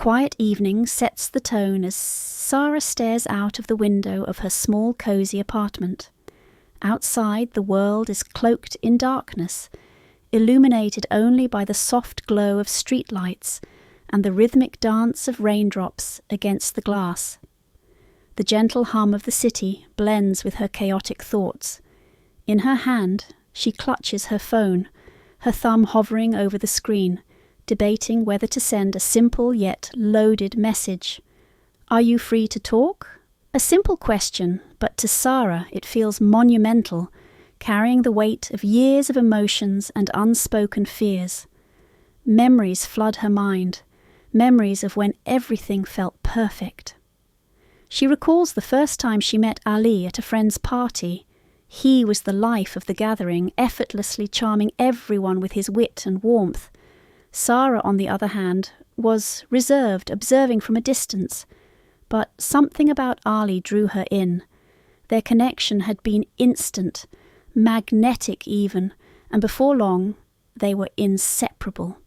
quiet evening sets the tone as Sarah stares out of the window of her small, cosy apartment. Outside, the world is cloaked in darkness, illuminated only by the soft glow of streetlights and the rhythmic dance of raindrops against the glass. The gentle hum of the city blends with her chaotic thoughts. In her hand, she clutches her phone, her thumb hovering over the screen, debating whether to send a simple yet loaded message. Are you free to talk? A simple question, but to Sarah it feels monumental, carrying the weight of years of emotions and unspoken fears. Memories flood her mind, memories of when everything felt perfect. She recalls the first time she met Ali at a friend's party. He was the life of the gathering, effortlessly charming everyone with his wit and warmth. Sarah, on the other hand, was reserved, observing from a distance. But something about Ali drew her in. Their connection had been instant, magnetic even, and before long they were inseparable.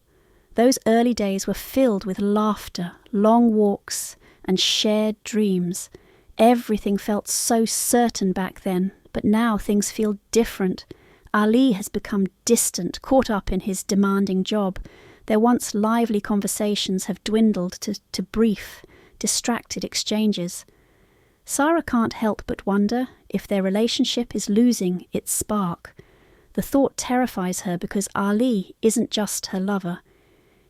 Those early days were filled with laughter, long walks, and shared dreams. Everything felt so certain back then, but now things feel different. Ali has become distant, caught up in his demanding job. Their once lively conversations have dwindled to brief, distracted exchanges. Sarah can't help but wonder if their relationship is losing its spark. The thought terrifies her because Ali isn't just her lover.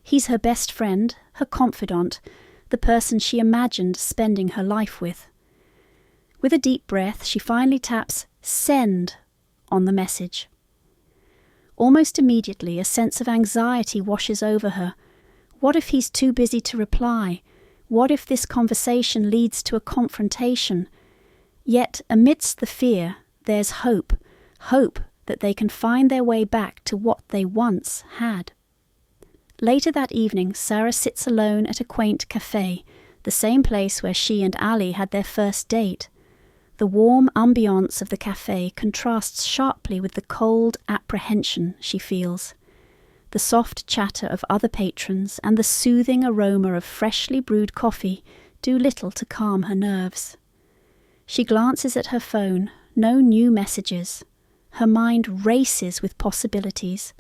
He's her best friend, her confidant, the person she imagined spending her life with. With a deep breath, she finally taps "send" on the message. Almost immediately, a sense of anxiety washes over her. What if he's too busy to reply? What if this conversation leads to a confrontation? Yet, amidst the fear, there's hope that they can find their way back to what they once had. Later that evening, Sarah sits alone at a quaint cafe, the same place where she and Ali had their first date. The warm ambiance of the cafe contrasts sharply with the cold apprehension she feels. The soft chatter of other patrons and the soothing aroma of freshly brewed coffee do little to calm her nerves. She glances at her phone, no new messages. Her mind races with possibilities.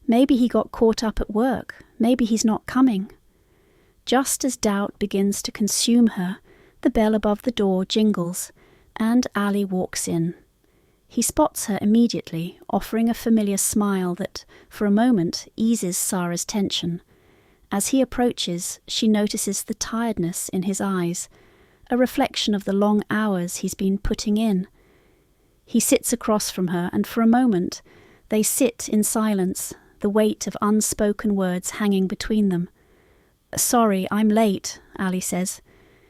Maybe he got caught up at work. Maybe he's not coming. Just as doubt begins to consume her, the bell above the door jingles, and Ali walks in. He spots her immediately, offering a familiar smile that, for a moment, eases Sarah's tension. As he approaches, she notices the tiredness in his eyes, a reflection of the long hours he's been putting in. He sits across from her, and for a moment, they sit in silence, the weight of unspoken words hanging between them. "Sorry, I'm late," Ali says,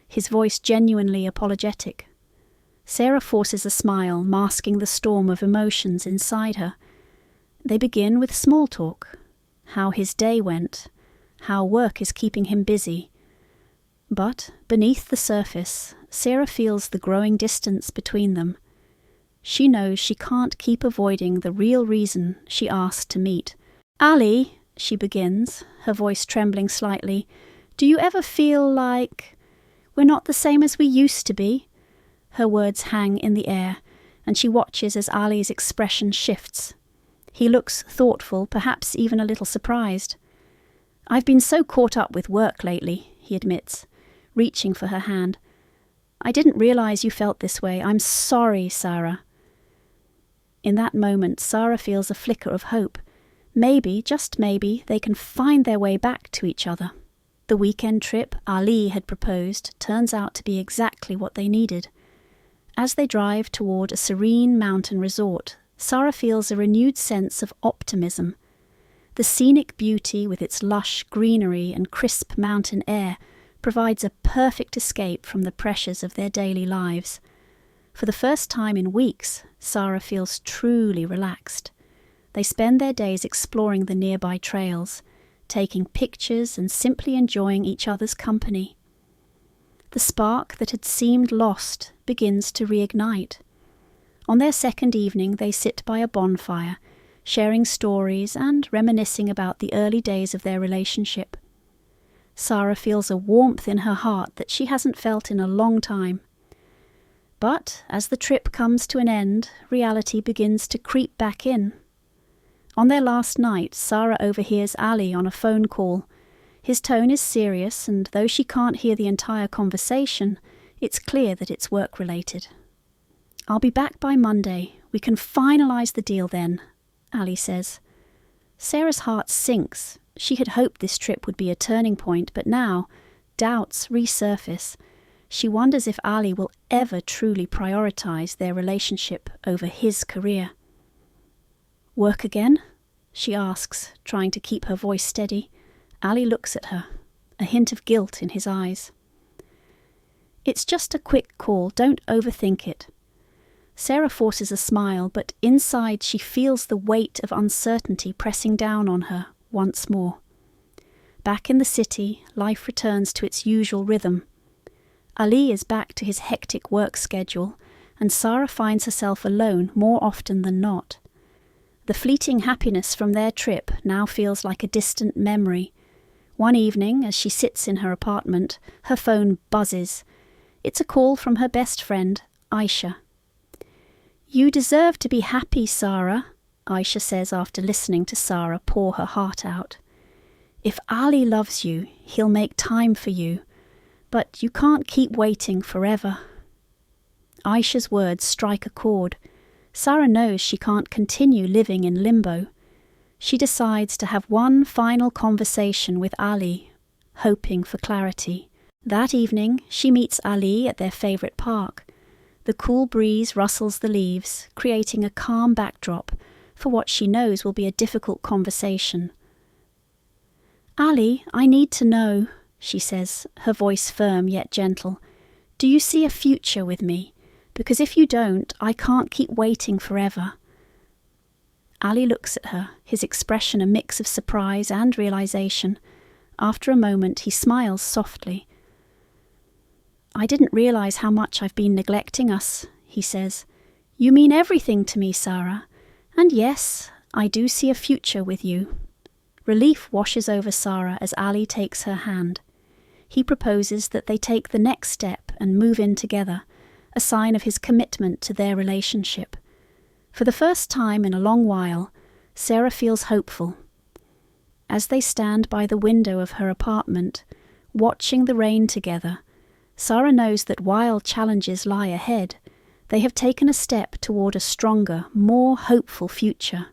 his voice genuinely apologetic. Sarah forces a smile, masking the storm of emotions inside her. They begin with small talk, how his day went, how work is keeping him busy. But beneath the surface, Sarah feels the growing distance between them. She knows she can't keep avoiding the real reason she asked to meet. "Ali," she begins, her voice trembling slightly, "do you ever feel like we're not the same as we used to be?" Her words hang in the air, and she watches as Ali's expression shifts. He looks thoughtful, perhaps even a little surprised. "I've been so caught up with work lately," he admits, reaching for her hand. "I didn't realize you felt this way. I'm sorry, Sarah." In that moment, Sarah feels a flicker of hope. Maybe, just maybe, they can find their way back to each other. The weekend trip Ali had proposed turns out to be exactly what they needed. As they drive toward a serene mountain resort, Sarah feels a renewed sense of optimism. The scenic beauty with its lush greenery and crisp mountain air provides a perfect escape from the pressures of their daily lives. For the first time in weeks, Sarah feels truly relaxed. They spend their days exploring the nearby trails, taking pictures and simply enjoying each other's company. The spark that had seemed lost begins to reignite. On their second evening, they sit by a bonfire, sharing stories and reminiscing about the early days of their relationship. Sarah feels a warmth in her heart that she hasn't felt in a long time. But as the trip comes to an end, reality begins to creep back in. On their last night, Sarah overhears Ali on a phone call. His tone is serious, and though she can't hear the entire conversation, it's clear that it's work-related. "I'll be back by Monday. We can finalise the deal then," Ali says. Sarah's heart sinks. She had hoped this trip would be a turning point, but now doubts resurface. She wonders if Ali will ever truly prioritise their relationship over his career. "Work again?" she asks, trying to keep her voice steady. Ali looks at her, a hint of guilt in his eyes. "It's just a quick call, don't overthink it." Sarah forces a smile, but inside she feels the weight of uncertainty pressing down on her once more. Back in the city, life returns to its usual rhythm. Ali is back to his hectic work schedule, and Sarah finds herself alone more often than not. The fleeting happiness from their trip now feels like a distant memory. One evening, as she sits in her apartment, her phone buzzes. It's a call from her best friend, Aisha. "You deserve to be happy, Sarah," Aisha says after listening to Sarah pour her heart out. "If Ali loves you, he'll make time for you. But you can't keep waiting forever." Aisha's words strike a chord. Sarah knows she can't continue living in limbo. She decides to have one final conversation with Ali, hoping for clarity. That evening, she meets Ali at their favourite park. The cool breeze rustles the leaves, creating a calm backdrop for what she knows will be a difficult conversation. "Ali, I need to know," she says, her voice firm yet gentle. "Do you see a future with me? Because if you don't, I can't keep waiting forever." Ali looks at her, his expression a mix of surprise and realization. After a moment, he smiles softly. "I didn't realize how much I've been neglecting us," he says. "You mean everything to me, Sarah. And yes, I do see a future with you." Relief washes over Sarah as Ali takes her hand. He proposes that they take the next step and move in together, a sign of his commitment to their relationship. For the first time in a long while, Sarah feels hopeful. As they stand by the window of her apartment, watching the rain together, Sarah knows that while challenges lie ahead, they have taken a step toward a stronger, more hopeful future.